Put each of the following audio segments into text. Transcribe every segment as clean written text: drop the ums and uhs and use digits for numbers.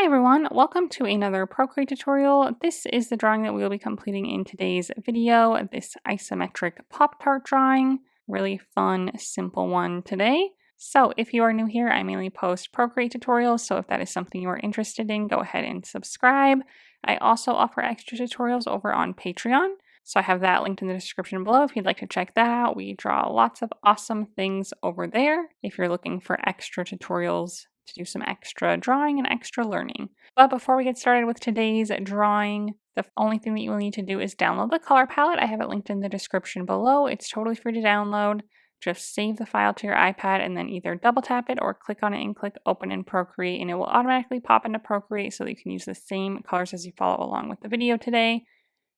Hi everyone, welcome to another Procreate tutorial. This is the drawing that we will be completing in today's video, this isometric Pop Tart drawing. Really fun, simple one today. So if you are new here, I mainly post Procreate tutorials, so if that is something you are interested in, go ahead and subscribe. I also offer extra tutorials over on Patreon, so I have that linked in the description below if you'd like to check that out. We draw lots of awesome things over there if you're looking for extra tutorials to do some extra drawing and extra learning. But before we get started with today's drawing, the only thing that you will need to do is download the color palette. I have it linked in the description below. It's totally free to download. Just save the file to your iPad and then either double tap it or click on it and click open in Procreate, and it will automatically pop into Procreate so that you can use the same colors as you follow along with the video today.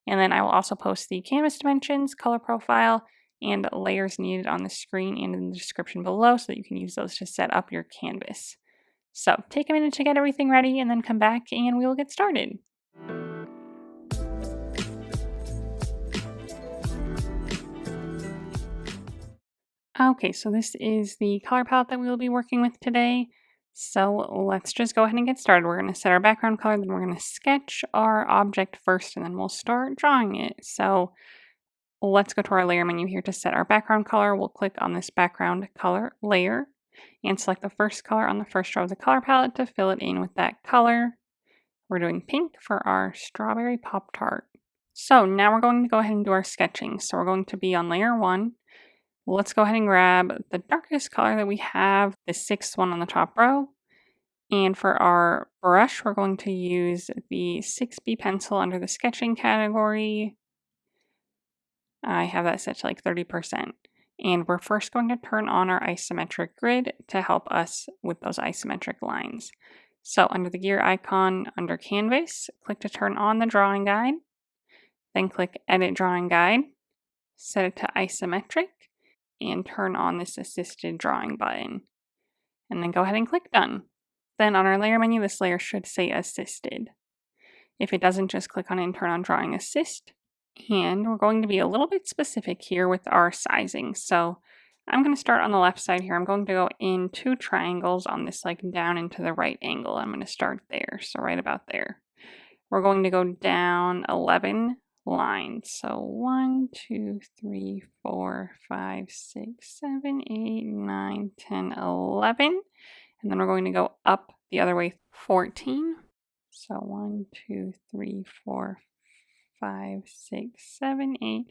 And then I will also post the canvas dimensions, color profile, and layers needed on the screen and in the description below so that you can use those to set up your canvas. So take a minute to get everything ready and then come back and we will get started. Okay, so this is the color palette that we will be working with today. So let's just go ahead and get started. We're going to set our background color, then we're going to sketch our object first, and then we'll start drawing it. So let's go to our layer menu here to set our background color. We'll click on this background color layer and select the first color on the first row of the color palette to fill it in with that color. We're doing pink for our strawberry Pop Tart. So now we're going to go ahead and do our sketching. So we're going to be on layer 1. Let's go ahead and grab the darkest color that we have, the 6th one on the top row. And for our brush, we're going to use the 6B pencil under the sketching category. I have that set to like 30%. And we're first going to turn on our isometric grid to help us with those isometric lines. So under the gear icon under canvas, click to turn on the drawing guide, then click edit drawing guide, set it to isometric, and turn on this assisted drawing button. And then go ahead and click done. Then on our layer menu, this layer should say assisted. If it doesn't, just click on it and turn on drawing assist. And we're going to be a little bit specific here with our sizing. So I'm going to start on the left side here. I'm going to go in 2 triangles on this like down into the right angle. I'm going to start there, so right about there. We're going to go down 11 lines. So 1, 2, 3, 4, 5, 6, 7, 8, 9, 10, 11. And then we're going to go up the other way 14. So 1, 2, 3, 4, 5, 6, 7, 8,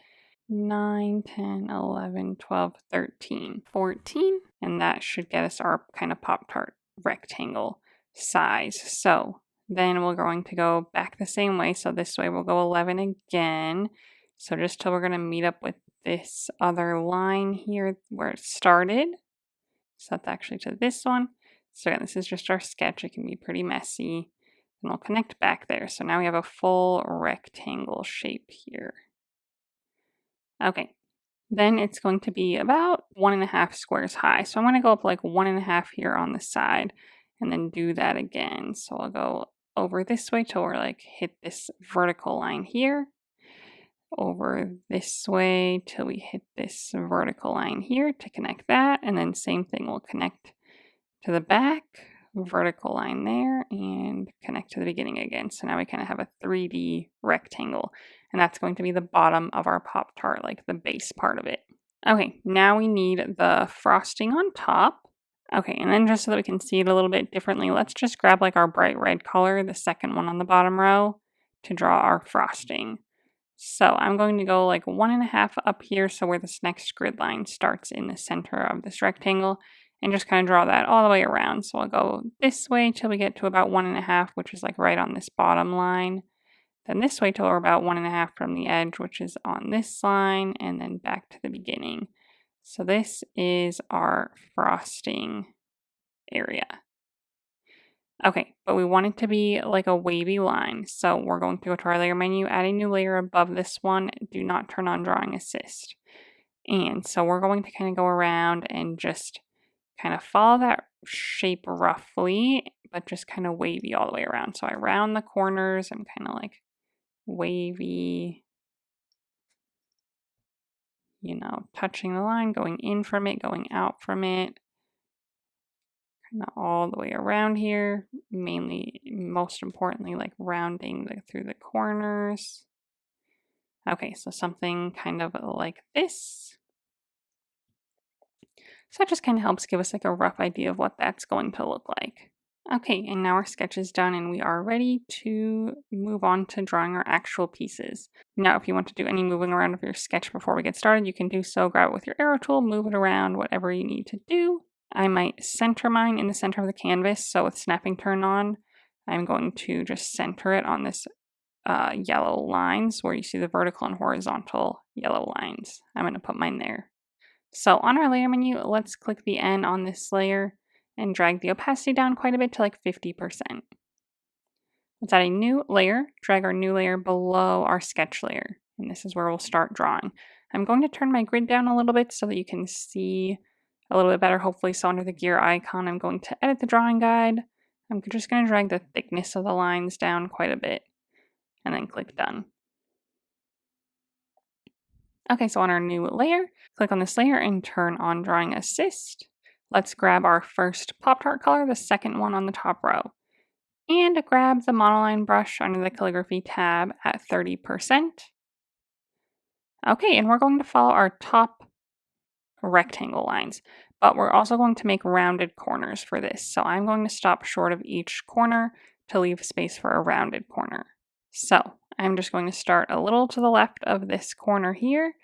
9, 10, 11, 12, 13, 14. And that should get us our kind of Pop-Tart rectangle size. So then we're going to go back the same way. So this way we'll go 11 again. So just till we're going to meet up with this other line here where it started. So that's actually to this one. So again, this is just our sketch. It can be pretty messy. And we'll connect back there. So now we have a full rectangle shape here. Okay. Then it's going to be about 1.5 squares high. So I'm going to go up like 1.5 here on the side and then do that again. So I'll go over this way till we're like hit this vertical line here. Over this way till we hit this vertical line here to connect that. And then same thing, we'll connect to the back, vertical line there, and connect to the beginning again. So now we kind of have a 3D rectangle. And that's going to be the bottom of our Pop-Tart, like the base part of it. Okay, now we need the frosting on top. Okay, and then just so that we can see it a little bit differently, let's just grab like our bright red color, the second one on the bottom row, to draw our frosting. So I'm going to go like 1.5 up here, so where this next grid line starts in the center of this rectangle, and just kind of draw that all the way around. So I'll go this way till we get to about 1.5, which is like right on this bottom line. Then this way till we're about 1.5 from the edge, which is on this line, and then back to the beginning. So this is our frosting area. Okay, but we want it to be like a wavy line. So we're going to go to our layer menu, add a new layer above this one. Do not turn on drawing assist. And so we're going to kind of go around and just kind of follow that shape roughly, but just kind of wavy all the way around. So I round the corners and kind of like wavy, you know, touching the line, going in from it, going out from it. kind of all the way around here, most importantly, like rounding through the corners. Okay, so something kind of like this. So that just kind of helps give us like a rough idea of what that's going to look like. Okay, and now our sketch is done and we are ready to move on to drawing our actual pieces. Now, if you want to do any moving around of your sketch before we get started, you can do so. Grab it with your arrow tool, move it around, whatever you need to do. I might center mine in the center of the canvas, so with snapping turned on, I'm going to just center it on this yellow lines where you see the vertical and horizontal yellow lines. I'm going to put mine there. So on our layer menu, let's click the N on this layer and drag the opacity down quite a bit to like 50%. Let's add a new layer, drag our new layer below our sketch layer, and this is where we'll start drawing. I'm going to turn my grid down a little bit so that you can see a little bit better, hopefully. So under the gear icon, I'm going to edit the drawing guide. I'm just going to drag the thickness of the lines down quite a bit, and then click done. Okay, so on our new layer, click on this layer and turn on Drawing Assist. Let's grab our first Pop Tart color, the second one on the top row, and grab the monoline brush under the calligraphy tab at 30%. Okay, and we're going to follow our top rectangle lines, but we're also going to make rounded corners for this. So I'm going to stop short of each corner to leave space for a rounded corner. So I'm just going to start a little to the left of this corner here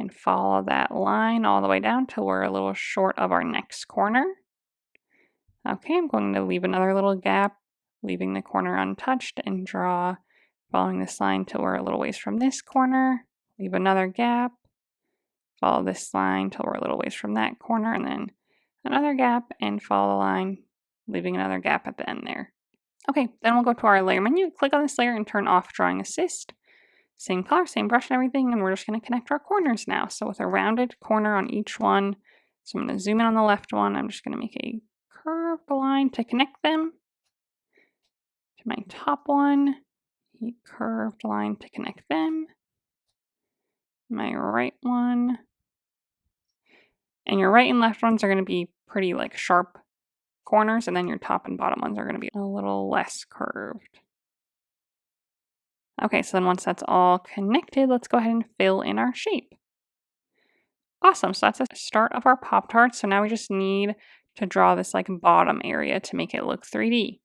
and follow that line all the way down till we're a little short of our next corner. Okay, I'm going to leave another little gap, leaving the corner untouched, and draw following this line till we're a little ways from this corner. Leave another gap, follow this line till we're a little ways from that corner, and then another gap, and follow the line, leaving another gap at the end there. Okay, then we'll go to our layer menu, click on this layer and turn off Drawing Assist. Same color, same brush and everything, and we're just going to connect our corners now. So with a rounded corner on each one, so I'm going to zoom in on the left one, I'm just going to make a curved line to connect them. To my top one, a curved line to connect them. My right one. And your right and left ones are going to be pretty like sharp corners, and then your top and bottom ones are going to be a little less curved. Okay, so then once that's all connected, let's go ahead and fill in our shape. Awesome, so that's the start of our Pop-Tart. So now we just need to draw this like bottom area to make it look 3D.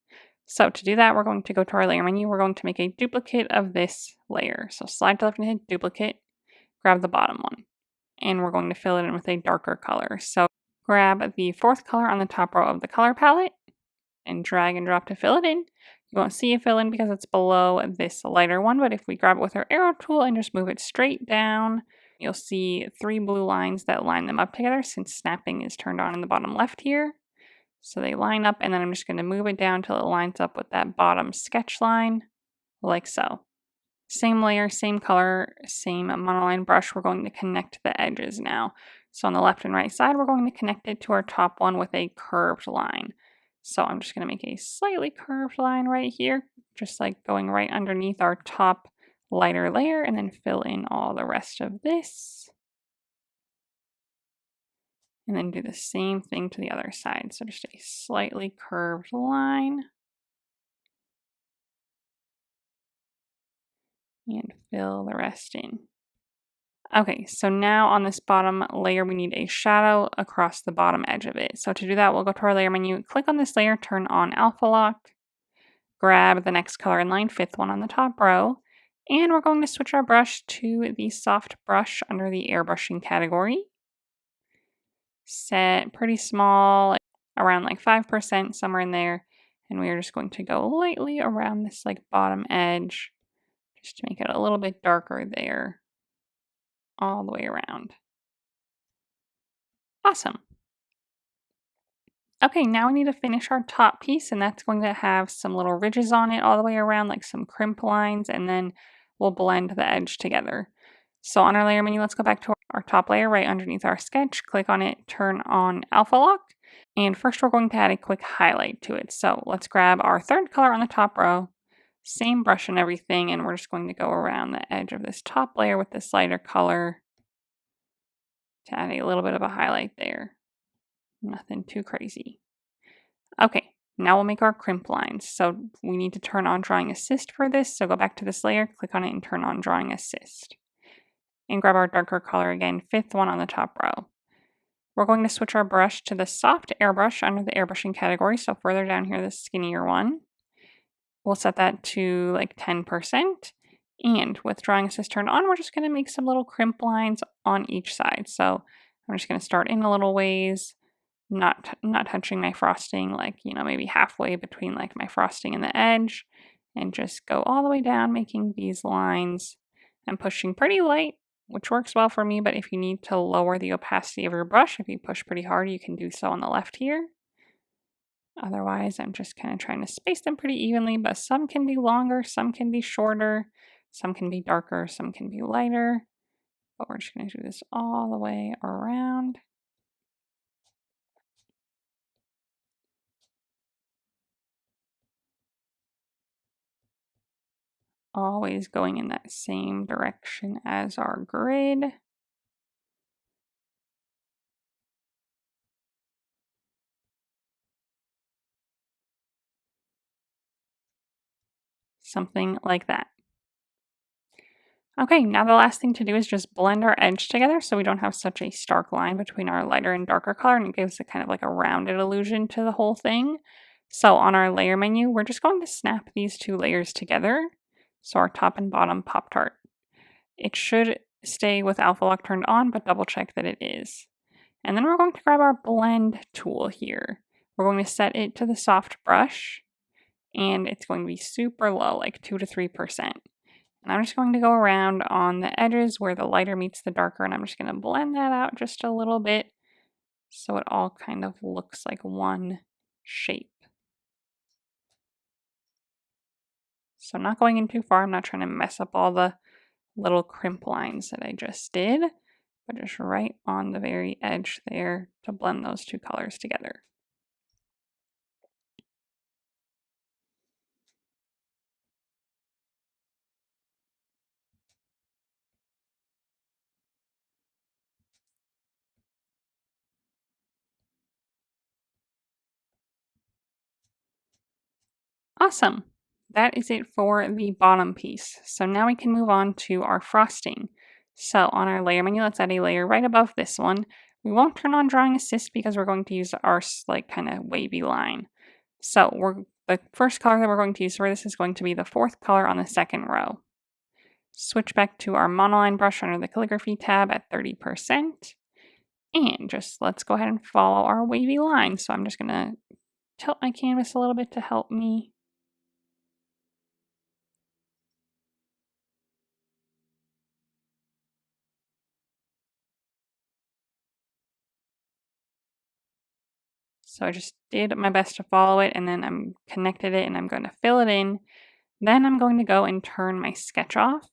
So to do that, we're going to go to our layer menu. We're going to make a duplicate of this layer. So slide to left and hit duplicate, grab the bottom one, and we're going to fill it in with a darker color. So grab the fourth color on the top row of the color palette and drag and drop to fill it in. You won't see it fill in because it's below this lighter one, but if we grab it with our arrow tool and just move it straight down, you'll see 3 blue lines that line them up together since snapping is turned on in the bottom left here. So they line up, and then I'm just going to move it down till it lines up with that bottom sketch line, like so. Same layer, same color, same monoline brush. We're going to connect the edges now. So on the left and right side, we're going to connect it to our top one with a curved line. So I'm just going to make a slightly curved line right here, just like going right underneath our top lighter layer, and then fill in all the rest of this. And then do the same thing to the other side. So just a slightly curved line. And fill the rest in. Okay, so now on this bottom layer, we need a shadow across the bottom edge of it. So to do that, we'll go to our layer menu, click on this layer, turn on alpha lock, grab the next color in line, fifth one on the top row, and we're going to switch our brush to the soft brush under the airbrushing category. Set pretty small, around like 5%, somewhere in there, and we are just going to go lightly around this like bottom edge, just to make it a little bit darker there, all the way around. Awesome. Okay, now we need to finish our top piece, and that's going to have some little ridges on it all the way around, like some crimp lines, and then we'll blend the edge together. So on our layer menu, let's go back to our top layer right underneath our sketch, click on it, turn on alpha lock, and first we're going to add a quick highlight to it. So let's grab our third color on the top row, same brush and everything, and we're just going to go around the edge of this top layer with this lighter color to add a little bit of a highlight there. Nothing too crazy. Okay, now we'll make our crimp lines. So we need to turn on Drawing Assist for this. So go back to this layer, click on it, and turn on Drawing Assist. And grab our darker color again, 5th one on the top row. We're going to switch our brush to the soft airbrush under the airbrushing category. So further down here, the skinnier one. We'll set that to like 10%. And with Drawing Assist turned on, we're just going to make some little crimp lines on each side. So I'm just going to start in a little ways, not touching my frosting, like, maybe halfway between like my frosting and the edge, and just go all the way down, making these lines. I'm pushing pretty light, which works well for me, but if you need to lower the opacity of your brush, if you push pretty hard, you can do so on the left here. Otherwise, I'm just kind of trying to space them pretty evenly, but some can be longer, some can be shorter, some can be darker, some can be lighter. But we're just going to do this all the way around. Always going in that same direction as our grid. Something like that. Okay, now the last thing to do is just blend our edge together so we don't have such a stark line between our lighter and darker color, and it gives it kind of like a rounded illusion to the whole thing. So on our layer menu, we're just going to snap these two layers together. So our top and bottom Pop Tart. It should stay with alpha lock turned on, but double check that it is. And then we're going to grab our blend tool here. We're going to set it to the soft brush, and it's going to be super low, like 2 to 3%. And I'm just going to go around on the edges where the lighter meets the darker, and I'm just going to blend that out just a little bit so it all kind of looks like one shape. So I'm not going in too far. I'm not trying to mess up all the little crimp lines that I just did, but just right on the very edge there to blend those two colors together. Awesome. That is it for the bottom piece. So now we can move on to our frosting. So on our layer menu, let's add a layer right above this one. We won't turn on Drawing Assist because we're going to use our like kind of wavy line. So the first color that we're going to use for this is going to be the 4th color on the 2nd row. Switch back to our monoline brush under the calligraphy tab at 30%. And just let's go ahead and follow our wavy line. So I'm just going to tilt my canvas a little bit to help me. So I just did my best to follow it, and then I'm connected it, and I'm going to fill it in. Then I'm going to go and turn my sketch off,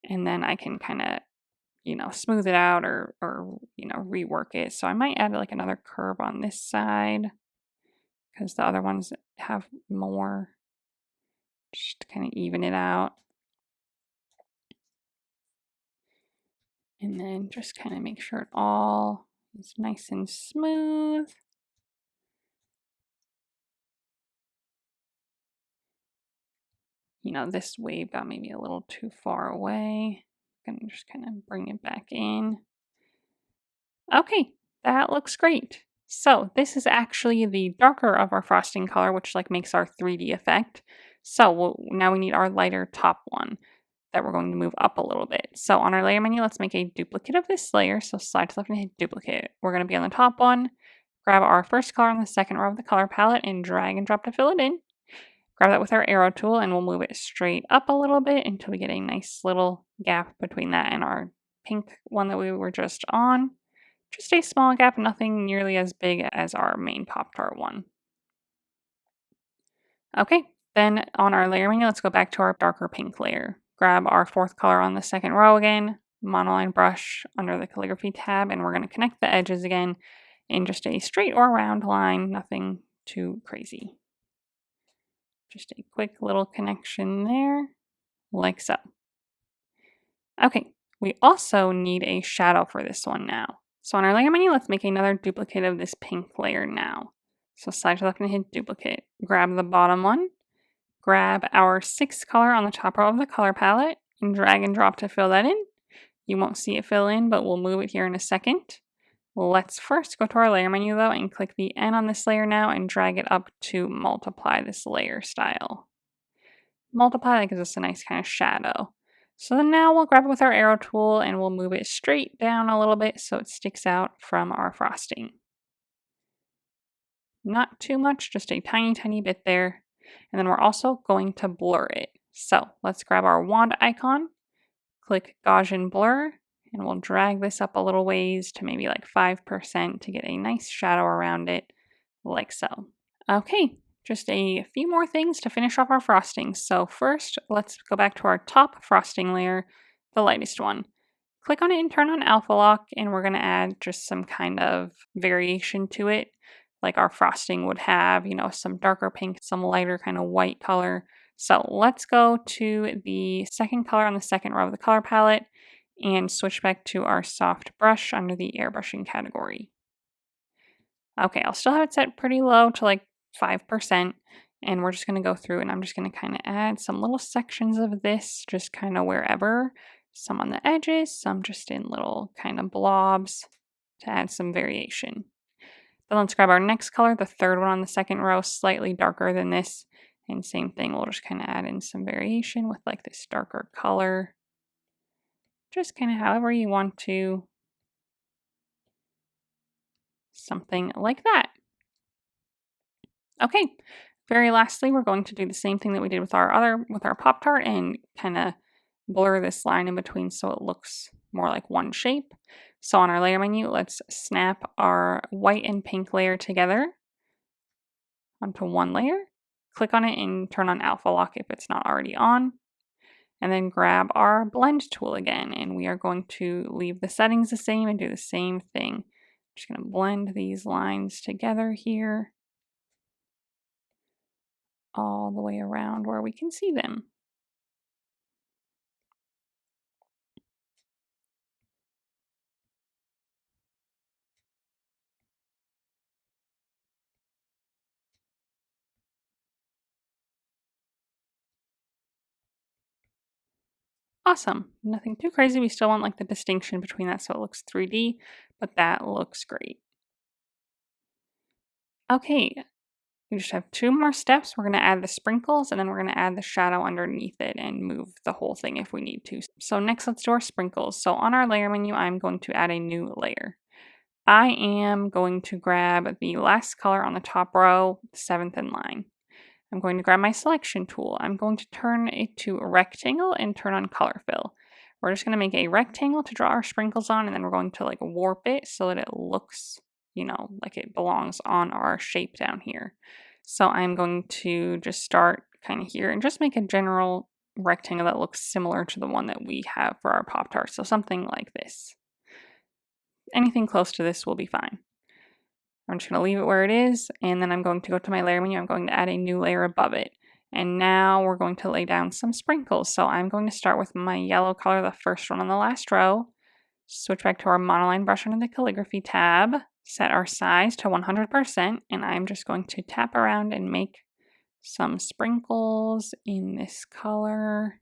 and then I can kind of, smooth it out or rework it. So I might add like another curve on this side because the other ones have more, just to kind of even it out. And then just kind of make sure it all is nice and smooth. This wave got maybe a little too far away. I'm gonna just kind of bring it back in. Okay, that looks great. So this is actually the darker of our frosting color, which like makes our 3D effect. So now we need our lighter top one that we're going to move up a little bit. So on our layer menu, let's make a duplicate of this layer. So slide to the left and hit duplicate. We're going to be on the top one. Grab our first color on the 2nd row of the color palette and drag and drop to fill it in. Grab that with our arrow tool and we'll move it straight up a little bit until we get a nice little gap between that and our pink one that we were just on. Just a small gap, nothing nearly as big as our main Pop-Tart one. Okay, then on our layer menu, let's go back to our darker pink layer. Grab our 4th color on the 2nd row again, monoline brush under the calligraphy tab, and we're going to connect the edges again in just a straight or round line, nothing too crazy. Just a quick little connection there, like so. Okay, we also need a shadow for this one now. So on our layer menu, let's make another duplicate of this pink layer now. So slide to the left and hit duplicate. Grab the bottom one. Grab our 6th color on the top row of the color palette and drag and drop to fill that in. You won't see it fill in, but we'll move it here in a second. Let's first go to our layer menu though and click the N on this layer now and drag it up to multiply this layer style. Multiply, that gives us a nice kind of shadow. So then now we'll grab it with our arrow tool and we'll move it straight down a little bit so it sticks out from our frosting. Not too much, just a tiny bit there. And then we're also going to blur it. So let's grab our wand icon, click Gaussian blur, and we'll drag this up a little ways to maybe like 5% to get a nice shadow around it, like so. Okay, just a few more things to finish off our frosting. So first, let's go back to our top frosting layer, the lightest one. Click on it and turn on alpha lock, and we're going to add just some kind of variation to it, like our frosting would have, you know, some darker pink, some lighter kind of white color. So let's go to the second color on the second row of the color palette and switch back to our soft brush under the airbrushing category. Okay, I'll still have it set pretty low to like 5%, and we're just going to go through and I'm just going to kind of add some little sections of this, just kind of wherever, some on the edges, some just in little kind of blobs to add some variation. Then let's grab our next color, the third one on the second row, slightly darker than this, and same thing, we'll just kind of add in some variation with like this darker color, just kind of however you want to, something like that. Okay, very lastly, we're going to do the same thing that we did with our Pop Tart and kind of blur this line in between so it looks more like one shape. So on our layer menu, let's snap our white and pink layer together onto one layer. Click on it and turn on alpha lock if it's not already on. And then grab our blend tool again, and we are going to leave the settings the same and do the same thing. I'm just going to blend these lines together here, all the way around where we can see them. Awesome. Nothing too crazy. We still want like the distinction between that so it looks 3D, but that looks great. Okay, we just have 2 more steps. We're going to add the sprinkles and then we're going to add the shadow underneath it and move the whole thing if we need to. So next, let's do our sprinkles. So on our layer menu, I'm going to add a new layer. I am going to grab the last color on the top row, 7th in line. I'm going to grab my selection tool. I'm going to turn it to a rectangle and turn on color fill. We're just going to make a rectangle to draw our sprinkles on, and then we're going to like warp it so that it looks, you know, like it belongs on our shape down here. So I'm going to just start kind of here and just make a general rectangle that looks similar to the one that we have for our Pop Tart. So something like this. Anything close to this will be fine. I'm just going to leave it where it is, and then I'm going to go to my layer menu. I'm going to add a new layer above it. And now we're going to lay down some sprinkles. So I'm going to start with my yellow color, the first one on the last row. Switch back to our monoline brush under the calligraphy tab. Set our size to 100%, and I'm just going to tap around and make some sprinkles in this color.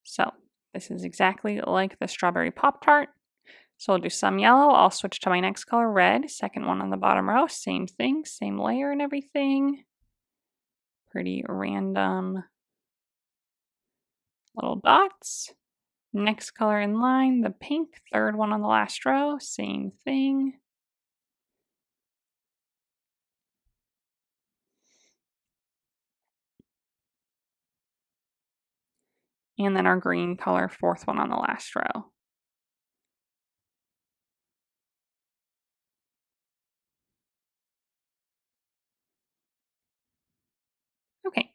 So this is exactly like the strawberry Pop Tart. So I'll do some yellow, I'll switch to my next color, red, second one on the bottom row, same thing, same layer and everything. Pretty random little dots. Next color in line, the pink, third one on the last row, same thing. And then our green color, fourth one on the last row. Okay,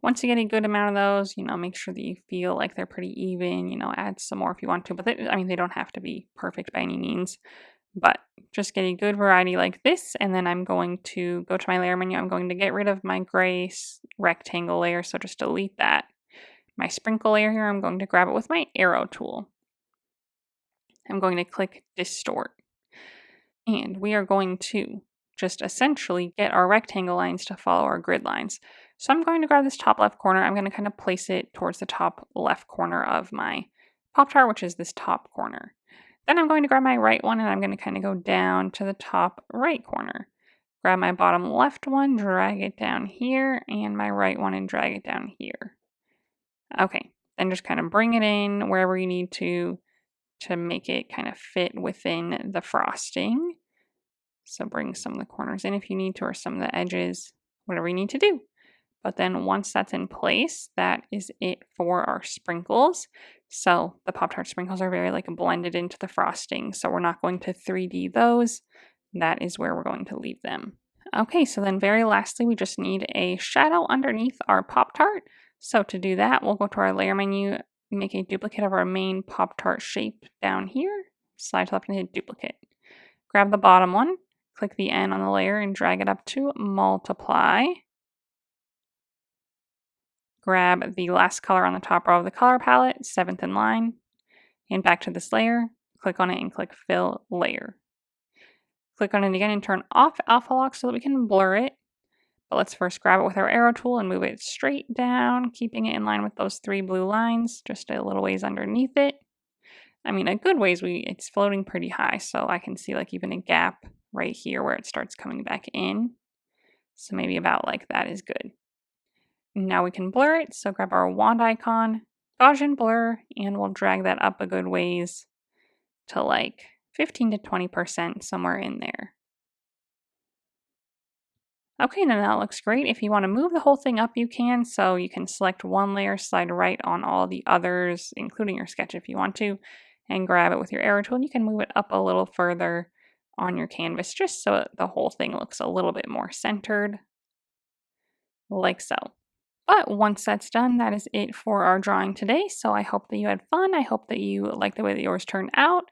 once you get a good amount of those, you know, make sure that you feel like they're pretty even, you know, add some more if you want to, but I mean, they don't have to be perfect by any means, but just get a good variety like this. And then I'm going to go to my layer menu. I'm going to get rid of my gray rectangle layer, so just delete that. My sprinkle layer here, I'm going to grab it with my arrow tool. I'm going to click distort. And we are going to just essentially get our rectangle lines to follow our grid lines. So I'm going to grab this top left corner. I'm going to kind of place it towards the top left corner of my Pop-Tart, which is this top corner. Then I'm going to grab my right one and I'm going to kind of go down to the top right corner. Grab my bottom left one, drag it down here, and my right one and drag it down here. Okay, then just kind of bring it in wherever you need to make it kind of fit within the frosting. So bring some of the corners in if you need to, or some of the edges, whatever you need to do. But then once that's in place, that is it for our sprinkles. So the Pop-Tart sprinkles are very like blended into the frosting. So we're not going to 3D those. That is where we're going to leave them. Okay, so then very lastly, we just need a shadow underneath our Pop-Tart. So to do that, we'll go to our layer menu, make a duplicate of our main Pop-Tart shape down here, slide to the left and hit duplicate. Grab the bottom one, click the N on the layer and drag it up to multiply. Grab the last color on the top row of the color palette, 7th in line, and back to this layer, click on it and click Fill Layer. Click on it again and turn off Alpha Lock so that we can blur it. But let's first grab it with our arrow tool and move it straight down, keeping it in line with those 3 blue lines, just a little ways underneath it. I mean, a good ways, it's floating pretty high, so I can see like even a gap right here where it starts coming back in. So maybe about like that is good. Now we can blur it, so grab our wand icon, Gaussian blur, and we'll drag that up a good ways to like 15 to 20%, somewhere in there. Okay, then that looks great. If you want to move the whole thing up, you can. So you can select one layer, slide right on all the others, including your sketch if you want to, and grab it with your arrow tool, and you can move it up a little further on your canvas, just so the whole thing looks a little bit more centered, like so. But once that's done, that is it for our drawing today. So I hope that you had fun. I hope that you like the way that yours turned out.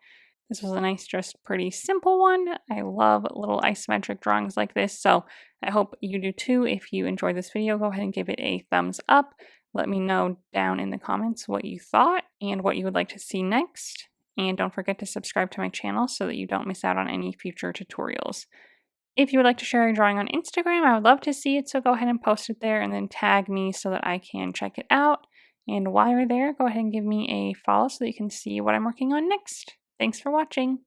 This was a nice, just pretty simple one. I love little isometric drawings like this, so I hope you do too. If you enjoyed this video, go ahead and give it a thumbs up. Let me know down in the comments what you thought and what you would like to see next. And don't forget to subscribe to my channel so that you don't miss out on any future tutorials. If you would like to share your drawing on Instagram, I would love to see it, so go ahead and post it there and then tag me so that I can check it out. And while you're there, go ahead and give me a follow so that you can see what I'm working on next. Thanks for watching.